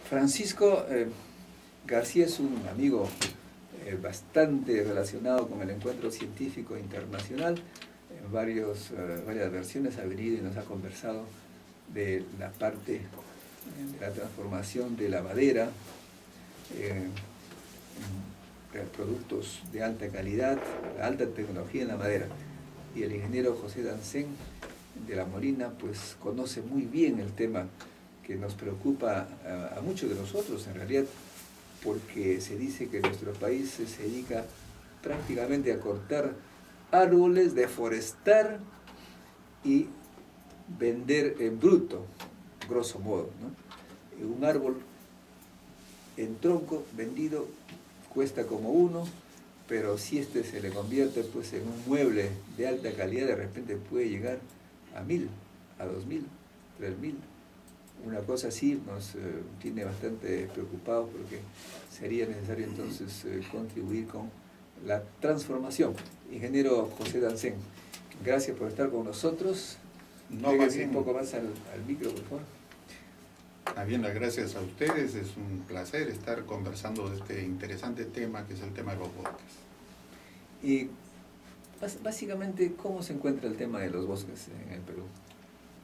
Francisco García es un amigo bastante relacionado con el encuentro científico internacional. En varias versiones ha venido y nos ha conversado de la parte de la transformación de la madera en productos de alta calidad, alta tecnología en la madera. Y el ingeniero José Dancén de La Molina pues conoce muy bien el tema que nos preocupa a muchos de nosotros en realidad, porque se dice que nuestro país se dedica prácticamente a cortar árboles, deforestar y vender en bruto, grosso modo, ¿no? Un árbol en tronco vendido cuesta como uno, pero si este se le convierte pues en un mueble de alta calidad, de repente puede llegar a 1000, a 2000, 3000. Una cosa así nos tiene bastante preocupados, porque sería necesario entonces contribuir con la transformación. Ingeniero José Dancén, gracias por estar con nosotros. Pégase un poco más al micro, por favor. Bien, las gracias a ustedes. Es un placer estar conversando de este interesante tema, que es el tema de los bosques. Y básicamente, ¿cómo se encuentra el tema de los bosques en el Perú?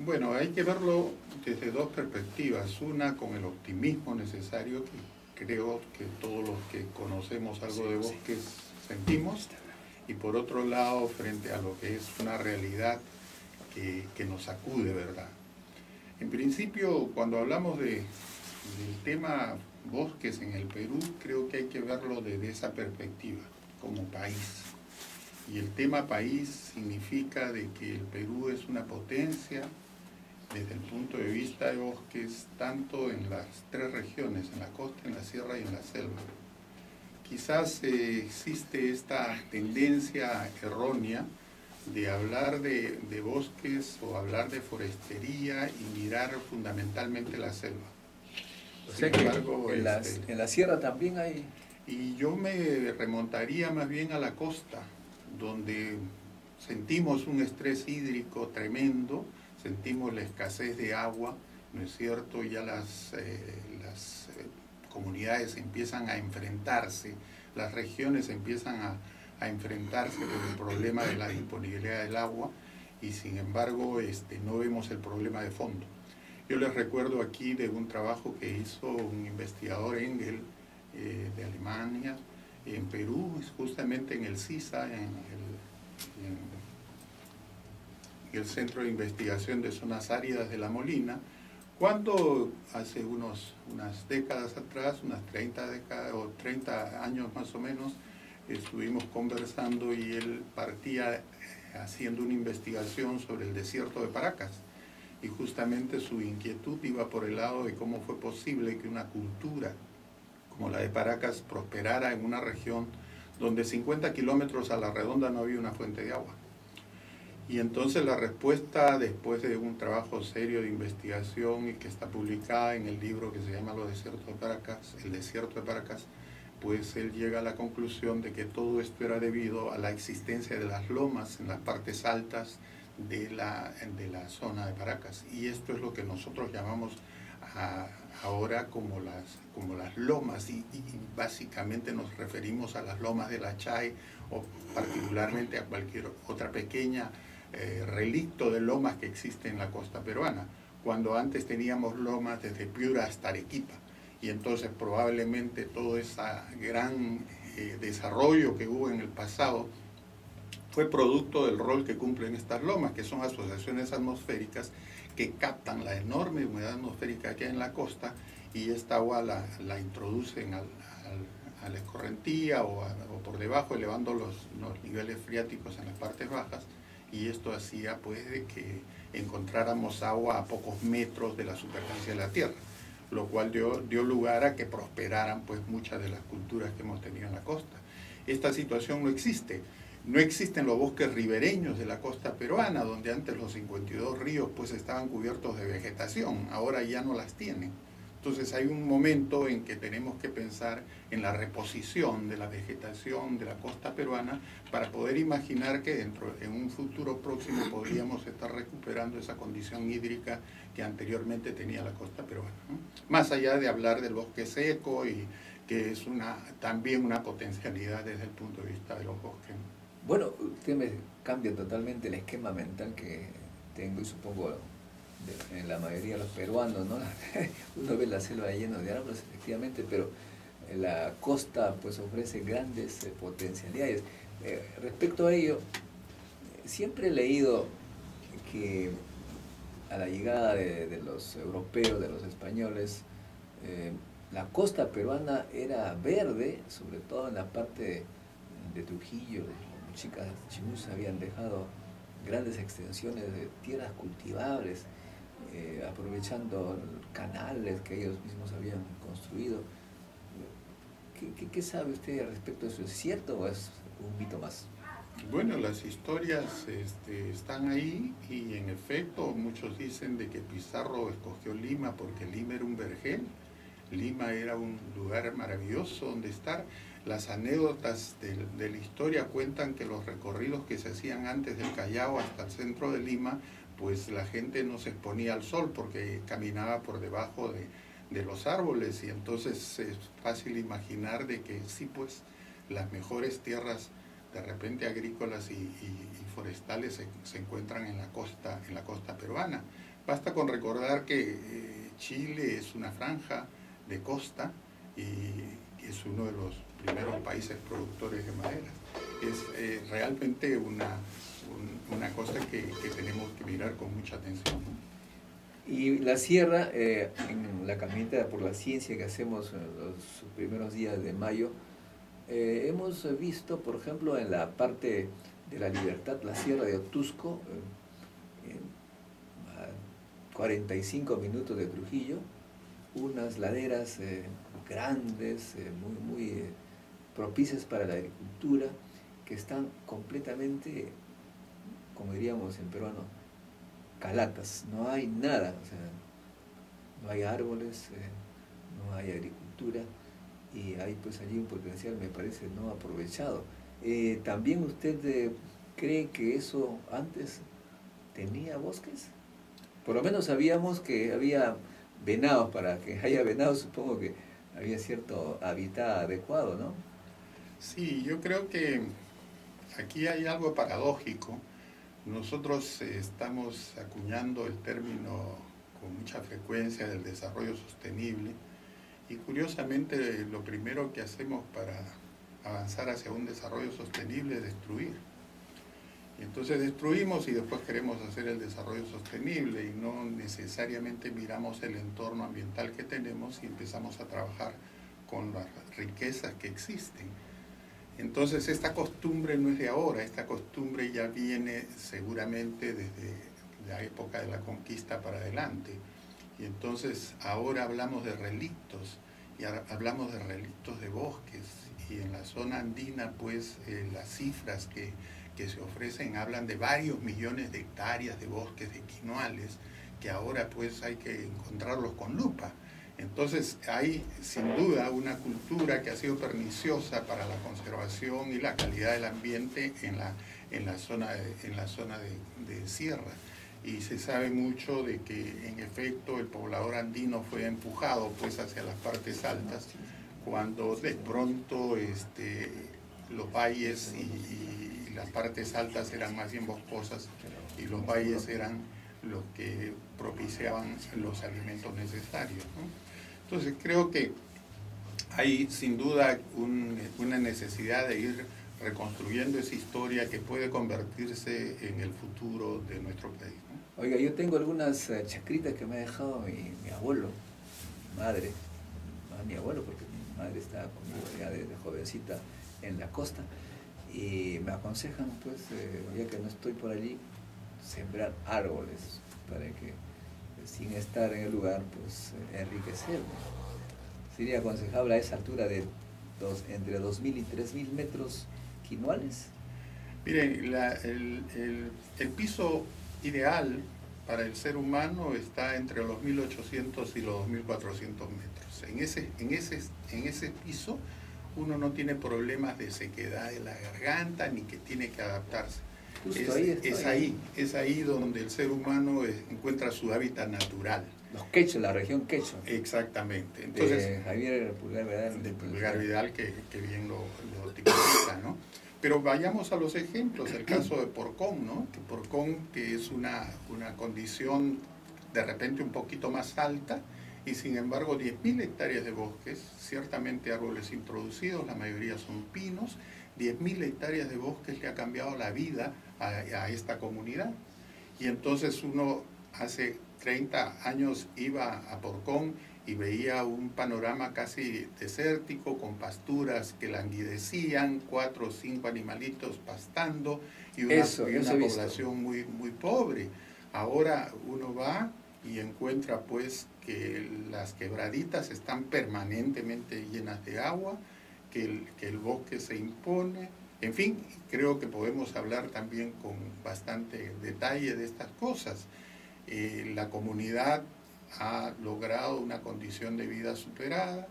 Bueno, hay que verlo desde dos perspectivas. Una, con el optimismo necesario que creo que todos los que conocemos algo de bosques sentimos. Y por otro lado, frente a lo que es una realidad que nos sacude, ¿verdad? En principio, cuando hablamos del tema bosques en el Perú, creo que hay que verlo desde esa perspectiva, como país. Y el tema país significa de que el Perú es una potencia desde el punto de vista de bosques, tanto en las tres regiones, en la costa, en la sierra y en la selva. Quizás existe esta tendencia errónea de hablar de bosques o hablar de forestería y mirar fundamentalmente la selva. O sea que en la sierra también hay... Y yo me remontaría más bien a la costa, donde sentimos un estrés hídrico tremendo, sentimos la escasez de agua, ¿no es cierto? Ya las comunidades empiezan a enfrentarse, las regiones empiezan a enfrentarse con el problema de la disponibilidad del agua, y sin embargo no vemos el problema de fondo. Yo les recuerdo aquí de un trabajo que hizo un investigador Engel de Alemania en Perú, justamente en el CISA, en el Centro de Investigación de Zonas Áridas de La Molina, cuando hace unas décadas atrás, unas 30 años más o menos, estuvimos conversando y él partía haciendo una investigación sobre el desierto de Paracas, y justamente su inquietud iba por el lado de cómo fue posible que una cultura como la de Paracas prosperara en una región donde 50 kilómetros a la redonda no había una fuente de agua. Y entonces la respuesta, después de un trabajo serio de investigación y que está publicada en el libro que se llama El desierto de Paracas, pues él llega a la conclusión de que todo esto era debido a la existencia de las lomas en las partes altas de la zona de Paracas. Y esto es lo que nosotros llamamos ahora como las lomas, y básicamente nos referimos a las lomas de la Chay, o particularmente a cualquier otra pequeña relicto de lomas que existe en la costa peruana, cuando antes teníamos lomas desde Piura hasta Arequipa. Y entonces probablemente todo ese gran desarrollo que hubo en el pasado fue producto del rol que cumplen estas lomas, que son asociaciones atmosféricas que captan la enorme humedad atmosférica que hay en la costa, y esta agua la introducen a la escorrentía o por debajo, elevando los niveles freáticos en las partes bajas, y esto hacía pues de que encontráramos agua a pocos metros de la superficie de la tierra, lo cual dio lugar a que prosperaran pues muchas de las culturas que hemos tenido en la costa. Esta situación no existe. No existen los bosques ribereños de la costa peruana, donde antes los 52 ríos pues estaban cubiertos de vegetación, ahora ya no las tienen, Entonces hay un momento en que tenemos que pensar en la reposición de la vegetación de la costa peruana para poder imaginar que en un futuro próximo podríamos estar recuperando esa condición hídrica que anteriormente tenía la costa peruana, ¿no? Más allá de hablar del bosque seco, y que es también una potencialidad desde el punto de vista de los bosques. Bueno, usted me cambia totalmente el esquema mental que tengo y supongo en la mayoría de los peruanos, ¿no? Uno ve la selva llena de árboles, efectivamente, pero la costa pues ofrece grandes potencialidades. Respecto a ello, siempre he leído que a la llegada de los europeos, de los españoles, la costa peruana era verde, sobre todo en la parte de Trujillo. Los chicas chimus habían dejado grandes extensiones de tierras cultivables, aprovechando canales que ellos mismos habían construido. ¿Qué sabe usted respecto a eso? ¿Es cierto o es un mito más? Bueno, las historias están ahí, y en efecto muchos dicen de que Pizarro escogió Lima porque Lima era un vergel, Lima era un lugar maravilloso donde estar. Las anécdotas de la historia cuentan que los recorridos que se hacían antes del Callao hasta el centro de Lima, pues la gente no se exponía al sol porque caminaba por debajo de los árboles, y entonces es fácil imaginar de que sí, pues las mejores tierras de repente agrícolas y forestales se encuentran en la costa peruana. Basta con recordar que Chile es una franja de costa y es uno de los primeros países productores de madera. Es realmente una cosa que tenemos que mirar con mucha atención, ¿no? Y la sierra, en la caminata por la ciencia que hacemos en los primeros días de mayo, hemos visto, por ejemplo, en la parte de la Libertad, la Sierra de Otusco, a 45 minutos de Trujillo, unas laderas grandes, muy propicias para la agricultura, que están completamente, como diríamos en peruano, calatas, no hay nada, o sea, no hay árboles, no hay agricultura, y hay pues allí un potencial, me parece, no aprovechado. ¿También usted cree que eso antes tenía bosques? Por lo menos sabíamos que había venados. Para que haya venados supongo que había cierto hábitat adecuado, ¿no? Sí, yo creo que aquí hay algo paradójico. Nosotros estamos acuñando el término con mucha frecuencia del desarrollo sostenible, y curiosamente lo primero que hacemos para avanzar hacia un desarrollo sostenible es destruir. Y entonces destruimos y después queremos hacer el desarrollo sostenible, y no necesariamente miramos el entorno ambiental que tenemos y empezamos a trabajar con las riquezas que existen. Entonces esta costumbre no es de ahora, esta costumbre ya viene seguramente desde la época de la conquista para adelante. Y entonces ahora hablamos de relictos, y hablamos de relictos de bosques, y en la zona andina pues las cifras que se ofrecen hablan de varios millones de hectáreas de bosques de quinoales, que ahora pues hay que encontrarlos con lupa. Entonces hay sin duda una cultura que ha sido perniciosa para la conservación y la calidad del ambiente en la zona de sierra. Y se sabe mucho de que en efecto el poblador andino fue empujado pues hacia las partes altas, cuando de pronto los valles y las partes altas eran más bien boscosas, y los valles eran los que propiciaban los alimentos necesarios, ¿no? Entonces creo que hay sin duda una necesidad de ir reconstruyendo esa historia que puede convertirse en el futuro de nuestro país, ¿no? Oiga, yo tengo algunas chacritas que me ha dejado mi abuelo, mi madre, no mi abuelo porque mi madre estaba conmigo ya desde jovencita en la costa, y me aconsejan pues, ya que no estoy por allí, sembrar árboles para que sin estar en el lugar pues enriquecer. ¿Sería aconsejable a esa altura de entre 2.000 y 3.000 metros quinoales? Miren, el piso ideal para el ser humano está entre los 1800 y los 2400 metros. En ese piso uno no tiene problemas de sequedad de la garganta ni que tiene que adaptarse. Es ahí donde el ser humano encuentra su hábitat natural. Los quechos, la región quecho. Exactamente. Entonces, de Javier Pulgar Vidal. De Pulgar Vidal, que bien lo tipifica, ¿no? Pero vayamos a los ejemplos. El caso de Porcón, ¿no? Que Porcón, que es una condición de repente un poquito más alta, y sin embargo 10.000 hectáreas de bosques, ciertamente árboles introducidos, la mayoría son pinos. 10.000 hectáreas de bosques le ha cambiado la vida a esta comunidad. Y entonces uno hace 30 años iba a Porcón y veía un panorama casi desértico, con pasturas que languidecían, 4 o 5 animalitos pastando, y una población muy, muy pobre. Ahora uno va y encuentra pues que las quebraditas están permanentemente llenas de agua, que el bosque se impone. En fin, creo que podemos hablar también con bastante detalle de estas cosas. La comunidad ha logrado una condición de vida superada,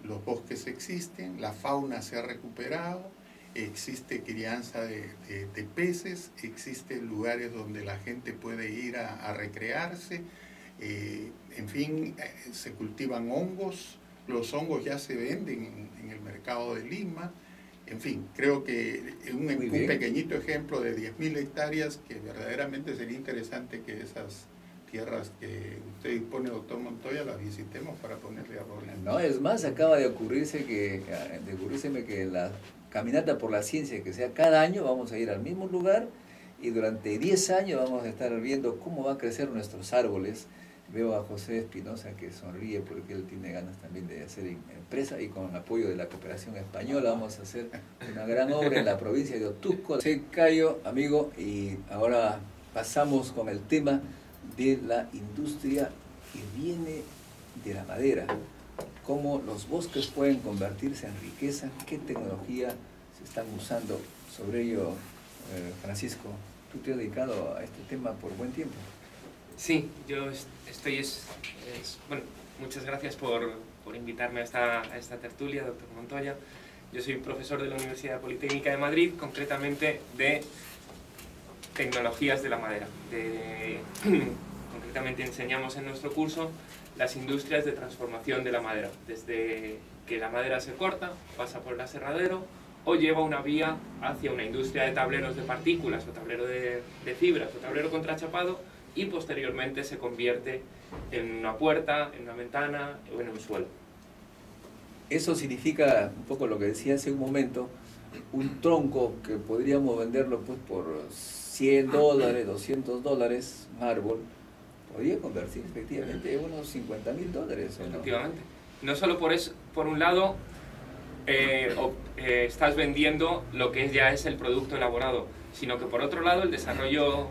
los bosques existen, la fauna se ha recuperado, existe crianza de peces, existen lugares donde la gente puede ir a recrearse, en fin, se cultivan hongos, los hongos ya se venden en el mercado de Lima. En fin, creo que un pequeñito ejemplo de 10.000 hectáreas que verdaderamente sería interesante que esas tierras que usted dispone, doctor Montoya, las visitemos para ponerle arroz. No, es más, acaba de ocurrírseme que la caminata por la ciencia, que sea cada año, vamos a ir al mismo lugar y durante 10 años vamos a estar viendo cómo van a crecer nuestros árboles. Veo a José Espinosa que sonríe porque él tiene ganas también de hacer empresa, y con el apoyo de la cooperación española vamos a hacer una gran obra en la provincia de Otusco. José Cayo, amigo, y ahora pasamos con el tema de la industria que viene de la madera, cómo los bosques pueden convertirse en riqueza, qué tecnología se están usando. Sobre ello, Francisco, tú te has dedicado a este tema por buen tiempo. Sí, yo estoy, bueno, muchas gracias por invitarme a esta tertulia, doctor Montoya. Yo soy profesor de la Universidad Politécnica de Madrid, concretamente de tecnologías de la madera. Concretamente enseñamos en nuestro curso las industrias de transformación de la madera, desde que la madera se corta, pasa por el aserradero o lleva una vía hacia una industria de tableros de partículas o tablero de fibras o tablero contrachapado, y posteriormente se convierte en una puerta, en una ventana o en un suelo. Eso significa un poco lo que decía hace un momento, un tronco que podríamos venderlo pues por $100, $200, un árbol, podría convertir efectivamente en unos $50.000. Efectivamente. No solo por eso, por un lado, estás vendiendo lo que ya es el producto elaborado, sino que por otro lado el desarrollo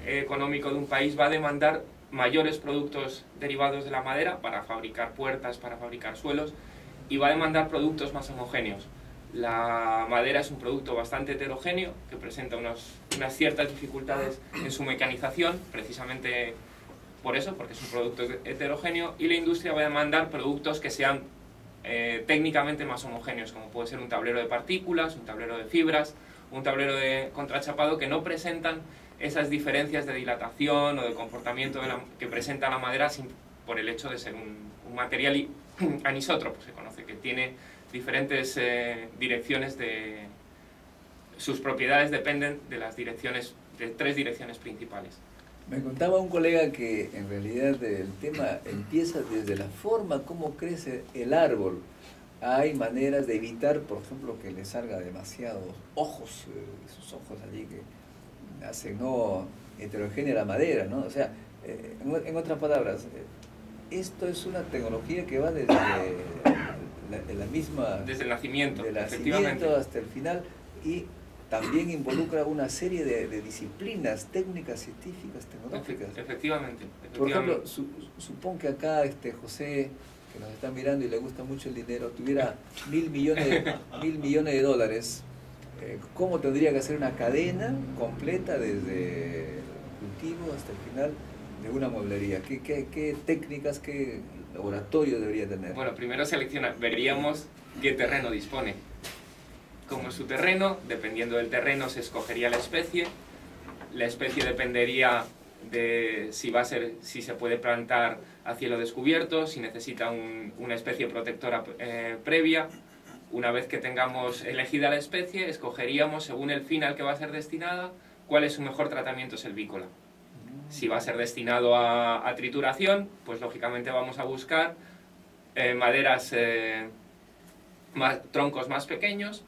económico de un país va a demandar mayores productos derivados de la madera para fabricar puertas, para fabricar suelos, y va a demandar productos más homogéneos. La madera es un producto bastante heterogéneo que presenta unas ciertas dificultades en su mecanización, precisamente por eso, porque es un producto heterogéneo, y la industria va a demandar productos que sean técnicamente más homogéneos, como puede ser un tablero de partículas, un tablero de fibras, un tablero de contrachapado, que no presentan esas diferencias de dilatación o de comportamiento que presenta la madera por el hecho de ser un material anisótropo. Se conoce que tiene diferentes direcciones sus propiedades dependen de las direcciones, de 3 direcciones principales. Me contaba un colega que en realidad el tema empieza desde la forma como crece el árbol. Hay maneras de evitar, por ejemplo, que le salga demasiados ojos, esos ojos allí que hacen no heterogénea la madera, ¿no? O sea, en otras palabras, esto es una tecnología que va desde la misma... Desde el nacimiento, del nacimiento hasta el final, y también involucra una serie de disciplinas técnicas, científicas, tecnológicas. Efectivamente. Por ejemplo, supón que acá José, que nos está mirando y le gusta mucho el dinero, tuviera $1.000 millones, ¿cómo tendría que hacer una cadena completa desde el cultivo hasta el final de una mueblería? ¿Qué técnicas, qué laboratorio debería tener? Bueno, primero veríamos qué terreno dispone. Como es su terreno, dependiendo del terreno se escogería la especie. La especie dependería de si se puede plantar a cielo descubierto, si necesita una especie protectora previa. Una vez que tengamos elegida la especie, escogeríamos, según el fin al que va a ser destinada, cuál es su mejor tratamiento selvícola. Si va a ser destinado a trituración, pues lógicamente vamos a buscar maderas, troncos más pequeños.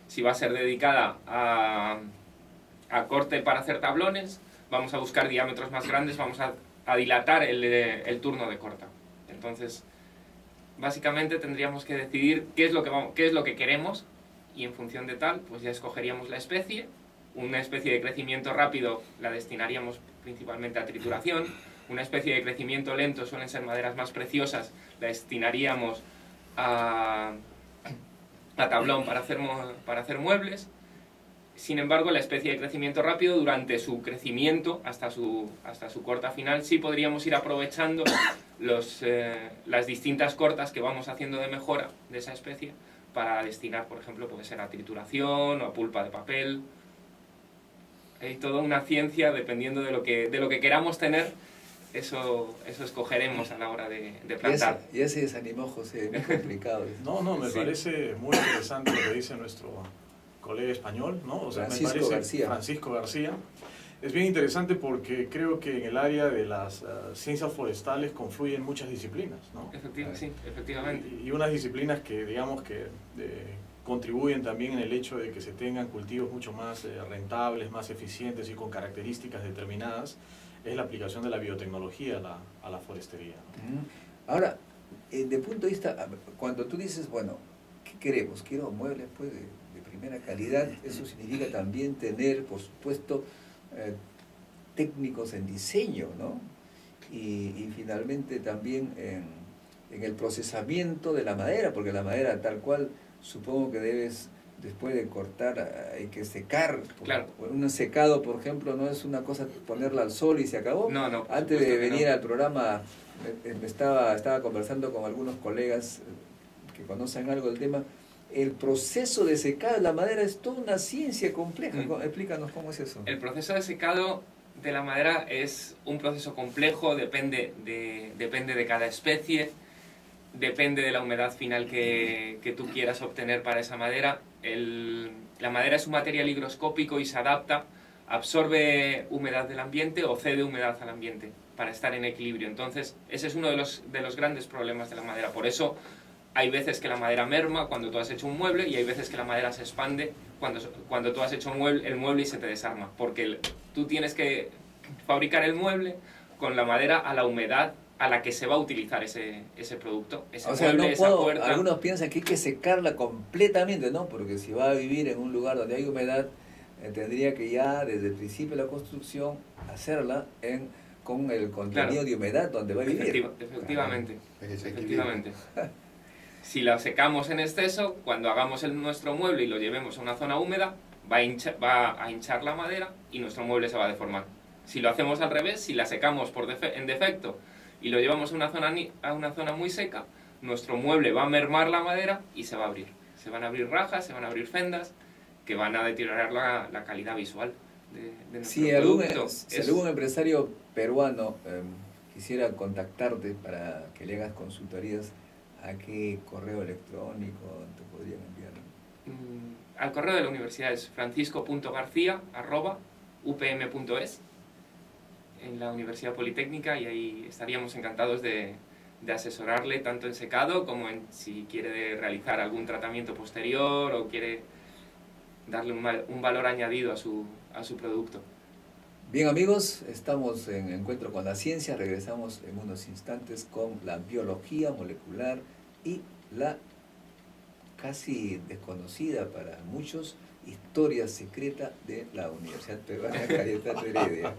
Si va a ser dedicada a corte para hacer tablones, vamos a buscar diámetros más grandes, vamos a dilatar el turno de corta. Entonces, básicamente tendríamos que decidir qué es lo que queremos, y en función de tal, pues ya escogeríamos la especie. Una especie de crecimiento rápido la destinaríamos principalmente a trituración. Una especie de crecimiento lento, suelen ser maderas más preciosas, la destinaríamos a tablón para hacer muebles. Sin embargo, la especie de crecimiento rápido, durante su crecimiento hasta su corta final, sí podríamos ir aprovechando las distintas cortas que vamos haciendo de mejora de esa especie para destinar, por ejemplo, puede ser a trituración o a pulpa de papel. Hay toda una ciencia, dependiendo de lo que queramos tener, eso escogeremos a la hora de plantar. Ya se desanimó José, es muy complicado. No, me parece muy interesante lo que dice nuestro colega español, ¿no? O sea, Francisco García. Es bien interesante porque creo que en el área de las ciencias forestales confluyen muchas disciplinas, ¿no? Sí, efectivamente. Y unas disciplinas que, digamos, que contribuyen también en el hecho de que se tengan cultivos mucho más rentables, más eficientes y con características determinadas, es la aplicación de la biotecnología a la forestería, ¿no? Ahora, de punto de vista, cuando tú dices, bueno, ¿qué queremos? Quiero muebles pues, de primera calidad, eso significa también tener, por supuesto, técnicos en diseño, ¿no? Y finalmente también en el procesamiento de la madera, porque la madera tal cual, supongo que debes, después de cortar, hay que secar. Claro. Un secado, por ejemplo, no es una cosa ponerla al sol y se acabó. No. Antes de venir al programa, estaba conversando con algunos colegas que conocen algo del tema. El proceso de secado de la madera es toda una ciencia compleja. Explícanos cómo es eso. El proceso de secado de la madera es un proceso complejo, depende de cada especie, depende de la humedad final que tú quieras obtener para esa madera. La madera es un material higroscópico y se adapta, absorbe humedad del ambiente o cede humedad al ambiente para estar en equilibrio. Entonces, ese es uno de los grandes problemas de la madera. Por eso hay veces que la madera merma cuando tú has hecho un mueble, y hay veces que la madera se expande cuando tú has hecho el mueble y se te desarma, porque tú tienes que fabricar el mueble con la madera a la humedad a la que se va a utilizar ese producto, ese mueble, esa puerta. Algunos piensan que hay que secarla completamente, ¿no? Porque si va a vivir en un lugar donde hay humedad, tendría que ya desde el principio de la construcción hacerla con el contenido de humedad donde va a vivir. Efectivamente. Si la secamos en exceso, cuando hagamos nuestro mueble y lo llevemos a una zona húmeda, va a hinchar la madera y nuestro mueble se va a deformar. Si lo hacemos al revés, si la secamos en defecto y lo llevamos a una zona muy seca, nuestro mueble va a mermar la madera y se va a abrir. Se van a abrir rajas, se van a abrir fendas que van a deteriorar la calidad visual de nuestro producto. Si algún empresario peruano quisiera contactarte para que le hagas consultorías, ¿a qué correo electrónico te podrían enviar? Al correo de la universidad es francisco.garcia@upm.es, en la Universidad Politécnica, y ahí estaríamos encantados de asesorarle tanto en secado como en si quiere realizar algún tratamiento posterior o quiere darle un valor añadido a su producto. Bien amigos, estamos en Encuentro con la Ciencia, regresamos en unos instantes con la biología molecular y la casi desconocida para muchos historia secreta de la Universidad Peruana Cayetano Heredia.